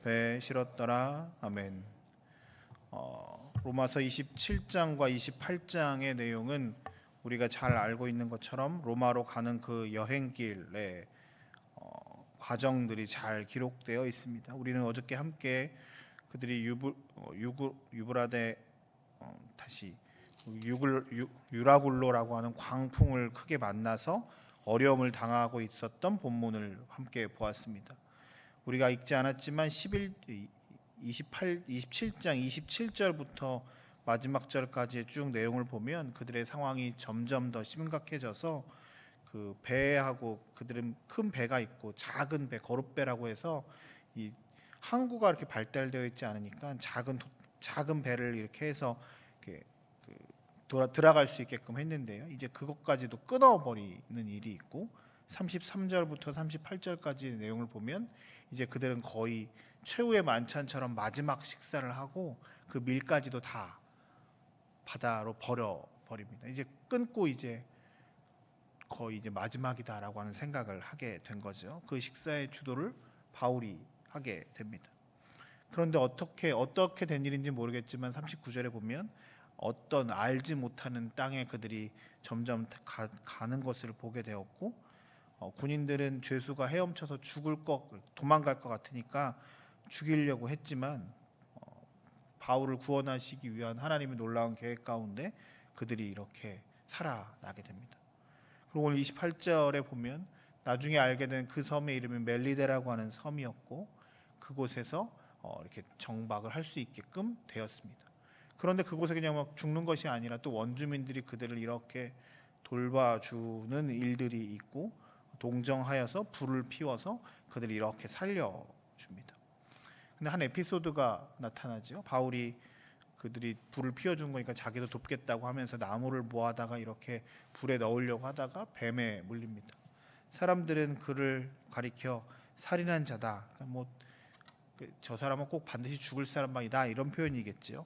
배에 실었더라. 아멘. 로마서 27장과 28장의 내용은 우리가 잘 알고 있는 것처럼 로마로 가는 그 여행길의 과정들이 잘 기록되어 있습니다. 우리는 어저께 함께 그들이 유브라데 다시 유라굴로라고 하는 광풍을 크게 만나서 어려움을 당하고 있었던 본문을 함께 보았습니다. 우리가 읽지 않았지만 27장 27절부터 마지막 절까지의 쭉 내용을 보면 그들의 상황이 점점 더 심각해져서 그 배하고 그들은 큰 배가 있고 작은 배, 거룻배라고 해서 이 항구가 이렇게 발달되어 있지 않으니까 작은 배를 이렇게 해서 이렇게 들어갈 수 있게끔 했는데요. 이제 그것까지도 끊어버리는 일이 있고 33절부터 38절까지의 내용을 보면 이제 그들은 거의 최후의 만찬처럼 마지막 식사를 하고 그 밀까지도 다 바다로 버립니다. 이제 끊고 이제 거의 이제 마지막이다라고 하는 생각을 하게 된 거죠. 그 식사의 주도를 바울이 하게 됩니다. 그런데 어떻게 된 일인지 모르겠지만 39절에 보면 어떤 알지 못하는 땅에 그들이 점점 가는 것을 보게 되었고 군인들은 죄수가 헤엄쳐서 도망갈 것 같으니까 죽이려고 했지만 바울을 구원하시기 위한 하나님의 놀라운 계획 가운데 그들이 이렇게 살아나게 됩니다. 그리고 오늘 28절에 보면 나중에 알게 된 그 섬의 이름이 멜리데라고 하는 섬이었고 그곳에서 이렇게 정박을 할 수 있게끔 되었습니다. 그런데 그곳에 그냥 막 죽는 것이 아니라 또 원주민들이 그들을 이렇게 돌봐주는 일들이 있고 동정하여서 불을 피워서 그들을 이렇게 살려줍니다. 근데 한 에피소드가 나타나죠. 바울이 그들이 불을 피워준 거니까 자기도 돕겠다고 하면서 나무를 모아다가 이렇게 불에 넣으려고 하다가 뱀에 물립니다. 사람들은 그를 가리켜 살인한 자다. 저 사람은 꼭 반드시 죽을 사람이다 이런 표현이겠죠.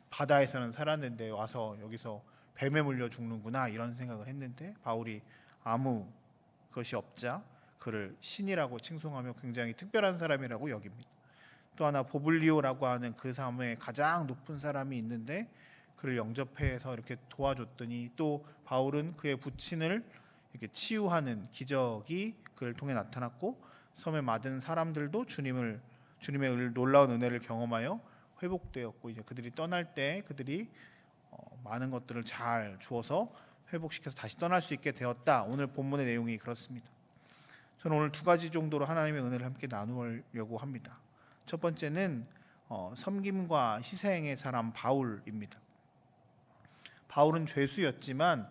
바다에서는 살았는데 와서 여기서 뱀에 물려 죽는구나 이런 생각을 했는데 바울이 아무 것이 없자 그를 신이라고 칭송하며 굉장히 특별한 사람이라고 여깁니다. 또 하나 보블리오라고 하는 그 섬에 가장 높은 사람이 있는데 그를 영접해서 이렇게 도와줬더니 또 바울은 그의 부친을 이렇게 치유하는 기적이 그를 통해 나타났고 섬에 맞은 사람들도 주님의 놀라운 은혜를 경험하여 회복되었고 이제 그들이 떠날 때 그들이 많은 것들을 잘 주어서 회복시켜서 다시 떠날 수 있게 되었다. 오늘 본문의 내용이 그렇습니다. 저는 오늘 두 가지 정도로 하나님의 은혜를 함께 나누려고 합니다. 첫 번째는 섬김과 희생의 사람 바울입니다. 바울은 죄수였지만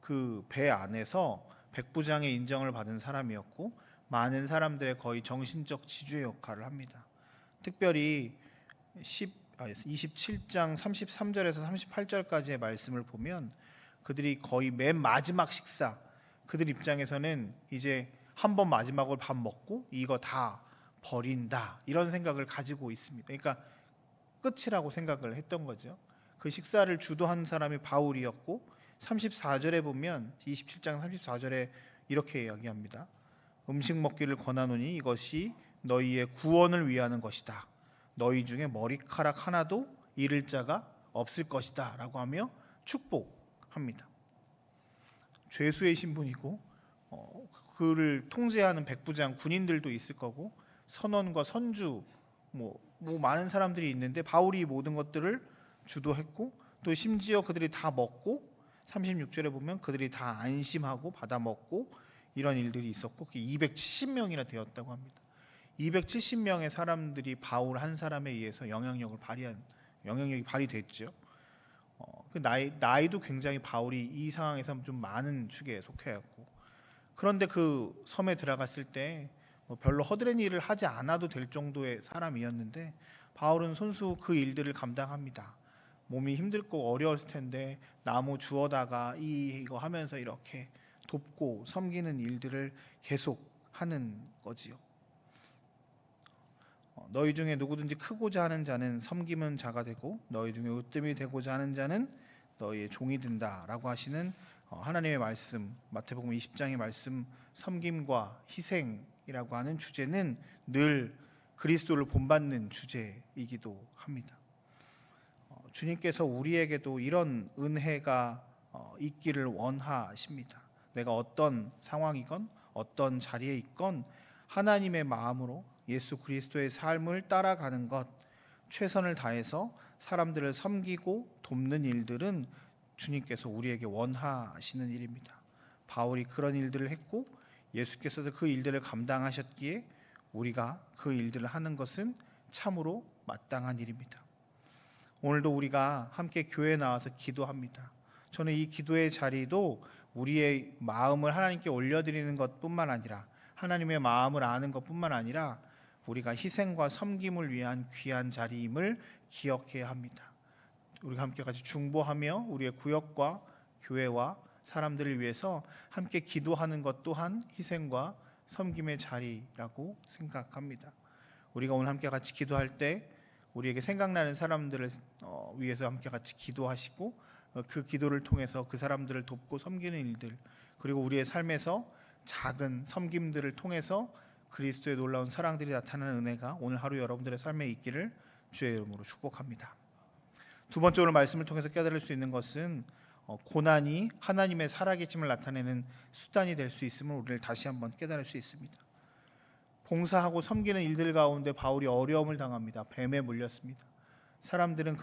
그 배 안에서 백부장의 인정을 받은 사람이었고 많은 사람들의 거의 정신적 지주의 역할을 합니다. 특별히 27장 33절에서 38절까지의 말씀을 보면 그들이 거의 맨 마지막 식사, 그들 입장에서는 이제 한 번 마지막으로 밥 먹고 이거 다 버린다 이런 생각을 가지고 있습니다. 그러니까 끝이라고 생각을 했던 거죠. 그 식사를 주도한 사람이 바울이었고 34절에 보면 27장 34절에 이렇게 이야기합니다. 음식 먹기를 권하노니 이것이 너희의 구원을 위하는 것이다. 너희 중에 머리카락 하나도 잃을 자가 없을 것이다 라고 하며 축복합니다. 죄수의 신분이고 그를 통제하는 백부장 군인들도 있을 거고 선원과 선주 뭐 많은 사람들이 있는데 바울이 모든 것들을 주도했고 또 심지어 그들이 다 먹고 36절에 보면 그들이 다 안심하고 받아 먹고 이런 일들이 있었고 270명이나 되었다고 합니다. 270명의 사람들이 바울 한 사람에 의해서 영향력이 발휘됐죠. 그 나이도 굉장히 바울이 이 상황에서 좀 많은 축에 속해였고 그런데 그 섬에 들어갔을 때 별로 허드렛 일을 하지 않아도 될 정도의 사람이었는데 바울은 손수 그 일들을 감당합니다. 몸이 힘들고 어려웠을 텐데 나무 주워다가 이거 하면서 이렇게 돕고 섬기는 일들을 계속 하는 거지요. 너희 중에 누구든지 크고자 하는 자는 섬기는 자가 되고 너희 중에 으뜸이 되고자 하는 자는 너희의 종이 된다라고 하시는 하나님의 말씀, 마태복음 20장의 말씀, 섬김과 희생이라고 하는 주제는 늘 그리스도를 본받는 주제이기도 합니다. 주님께서 우리에게도 이런 은혜가 있기를 원하십니다. 내가 어떤 상황이건 어떤 자리에 있건 하나님의 마음으로 예수 그리스도의 삶을 따라가는 것, 최선을 다해서 사람들을 섬기고 돕는 일들은 주님께서 우리에게 원하시는 일입니다. 바울이 그런 일들을 했고 예수께서도 그 일들을 감당하셨기에 우리가 그 일들을 하는 것은 참으로 마땅한 일입니다. 오늘도 우리가 함께 교회에 나와서 기도합니다. 저는 이 기도의 자리도 우리의 마음을 하나님께 올려드리는 것뿐만 아니라 하나님의 마음을 아는 것뿐만 아니라 우리가 희생과 섬김을 위한 귀한 자리임을 기억해야 합니다. 우리가 함께 같이 중보하며 우리의 구역과 교회와 사람들을 위해서 함께 기도하는 것 또한 희생과 섬김의 자리라고 생각합니다. 우리가 오늘 함께 같이 기도할 때 우리에게 생각나는 사람들을 위해서 함께 같이 기도하시고 그 기도를 통해서 그 사람들을 돕고 섬기는 일들, 그리고 우리의 삶에서 작은 섬김들을 통해서 그리스도의 놀라운 사랑들이 나타나는 은혜가 오늘 하루 여러분들의 삶에 있기를 주의 이름으로 축복합니다. 두 번째, 오늘 말씀을 통해서 깨달을 수 있는 것은 고난이 하나님의 살아계심을 나타내는 수단이 될 수 있음을 우리를 다시 한번 깨달을 수 있습니다. 봉사하고 섬기는 일들 가운데 바울이 어려움을 당합니다. 뱀에 물렸습니다. 사람들은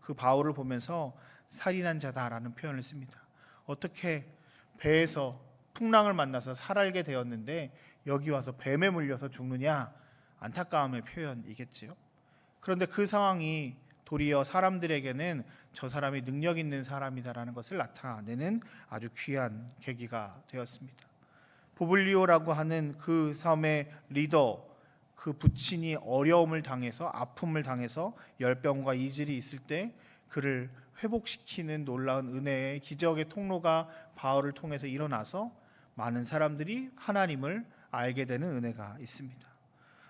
그 바울을 보면서 살인한 자다라는 표현을 씁니다. 어떻게 배에서 풍랑을 만나서 살아게 되었는데 여기 와서 뱀에 물려서 죽느냐, 안타까움의 표현이겠지요. 그런데 그 상황이 도리어 사람들에게는 저 사람이 능력 있는 사람이다라는 것을 나타내는 아주 귀한 계기가 되었습니다. 부블리오라고 하는 그 섬의 리더, 그 부친이 어려움을 당해서 아픔을 당해서 열병과 이질이 있을 때 그를 회복시키는 놀라운 은혜의 기적의 통로가 바울을 통해서 일어나서 많은 사람들이 하나님을 알게 되는 은혜가 있습니다.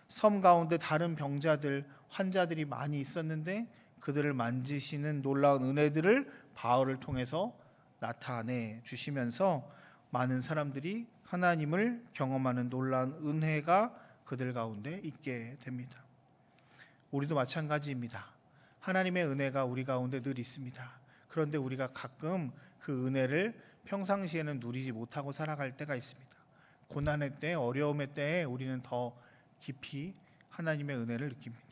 섬 가운데 다른 병자들, 환자들이 많이 있었는데 그들을 만지시는 놀라운 은혜들을 바울을 통해서 나타내 주시면서 많은 사람들이 하나님을 경험하는 놀라운 은혜가 그들 가운데 있게 됩니다. 우리도 마찬가지입니다. 하나님의 은혜가 우리 가운데 늘 있습니다. 그런데 우리가 가끔 그 은혜를 평상시에는 누리지 못하고 살아갈 때가 있습니다. 고난의 때, 어려움의 때에 우리는 더 깊이 하나님의 은혜를 느낍니다.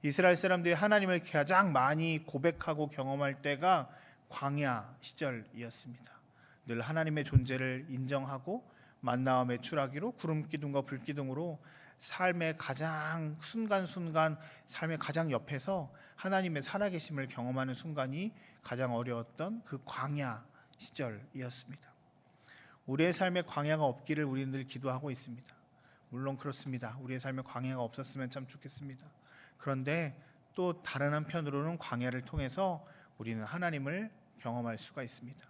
이스라엘 사람들이 하나님을 가장 많이 고백하고 경험할 때가 광야 시절이었습니다. 늘 하나님의 존재를 인정하고 만나와 메추라기로 구름 기둥과 불 기둥으로 삶의 가장 순간순간, 삶의 가장 옆에서 하나님의 살아계심을 경험하는 순간이 가장 어려웠던 그 광야 시절이었습니다. 우리의 삶에 광야가 없기를 우리는 늘 기도하고 있습니다. 물론 그렇습니다. 우리의 삶에 광야가 없었으면 참 좋겠습니다. 그런데 또 다른 한편으로는 광야를 통해서 우리는 하나님을 경험할 수가 있습니다.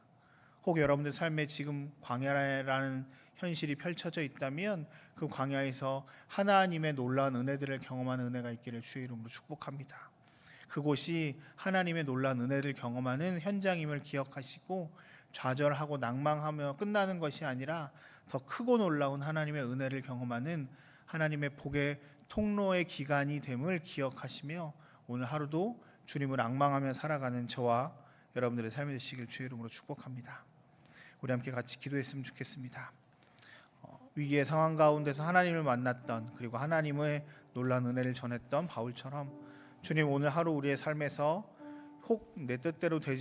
혹 여러분들 삶에 지금 광야라는 현실이 펼쳐져 있다면 그 광야에서 하나님의 놀라운 은혜들을 경험하는 은혜가 있기를 주의 이름으로 축복합니다. 그곳이 하나님의 놀라운 은혜를 경험하는 현장임을 기억하시고 좌절하고 낭망하며 끝나는 것이 아니라 더 크고 놀라운 하나님의 은혜를 경험하는 하나님의 복의 통로의 기간이 됨을 기억하시며 오늘 하루도 주님을 앙망하며 살아가는 저와 여러분들의 삶이 되시길 주의 이름으로 축복합니다. 우리 함께 같이 기도했으면 좋겠습니다. 위기의 상황 가운데서 하나님을 만났던, 그리고 하나님의 놀라운 은혜를 전했던 바울처럼 주님, 오늘 하루 우리의 삶에서 혹 내 뜻대로 되지